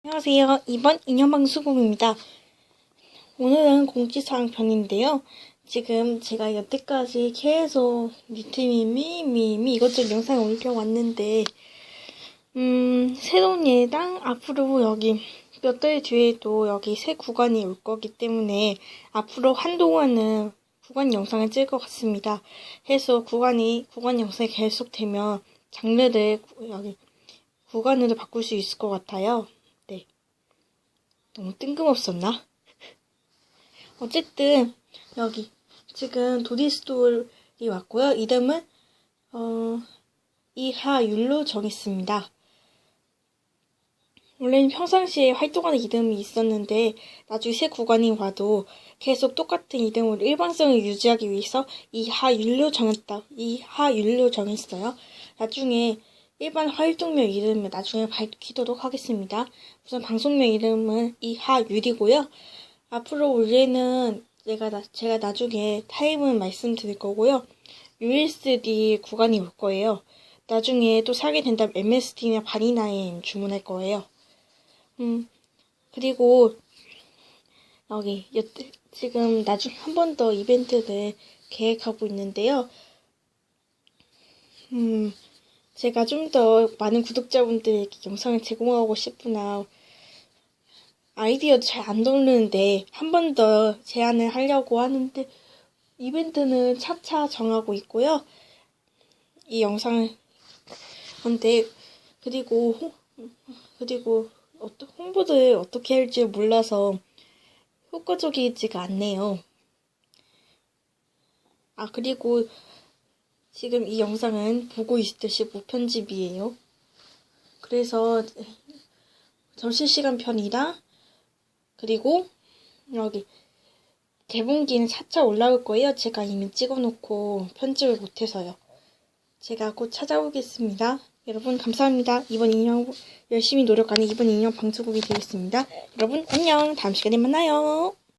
안녕하세요. 이번 인형방송국입니다. 오늘은 공지사항 편인데요. 지금 제가 여태까지 계속 리트미 이것저것 영상을 올려왔는데 새로운 예당 앞으로 여기 몇 달 뒤에도 여기 새 구간이 올 거기 때문에 앞으로 한동안은 구간 영상을 찍을 것 같습니다. 해서 구간 영상이 계속되면 장르를 여기 구간으로 바꿀 수 있을 것 같아요. 네. 너무 뜬금없었나? 어쨌든 여기 지금 도디스토어이 왔고요. 이름은 이하율로 정했습니다. 원래는 평상시에 활동하는 이름이 있었는데 나중에 새 구간이 와도 계속 똑같은 이름으로 일반성을 유지하기 위해서 이하율로 정했어요. 나중에 일반 활동명 이름을 나중에 밝히도록 하겠습니다. 우선 방송명 이름은 이하율이고요. 앞으로 올해는 제가 나중에 타임은 말씀드릴 거고요. USD 구간이 올 거예요. 나중에 또 사게 된다면 MSD나 바니나인 주문할 거예요. 그리고 여기 지금 나중에 한 번 더 이벤트를 계획하고 있는데요. 제가 좀 더 많은 구독자분들에게 영상을 제공하고 싶으나 아이디어도 잘 안 떠오르는데 한 번 더 제안을 하려고 하는데 이벤트는 차차 정하고 있고요. 이 영상을 그리고 홍보를 어떻게 할지 몰라서 효과적이지가 않네요. 그리고 지금 이 영상은 보고 있듯이 무편집이에요. 그래서 점심시간편이라 그리고 여기 개봉기는 차차 올라올 거예요. 제가 이미 찍어놓고 편집을 못해서요. 제가 곧 찾아오겠습니다. 여러분 감사합니다. 이번 인형 열심히 노력하는 이번 인형 방송국이 되겠습니다. 여러분 안녕. 다음 시간에 만나요.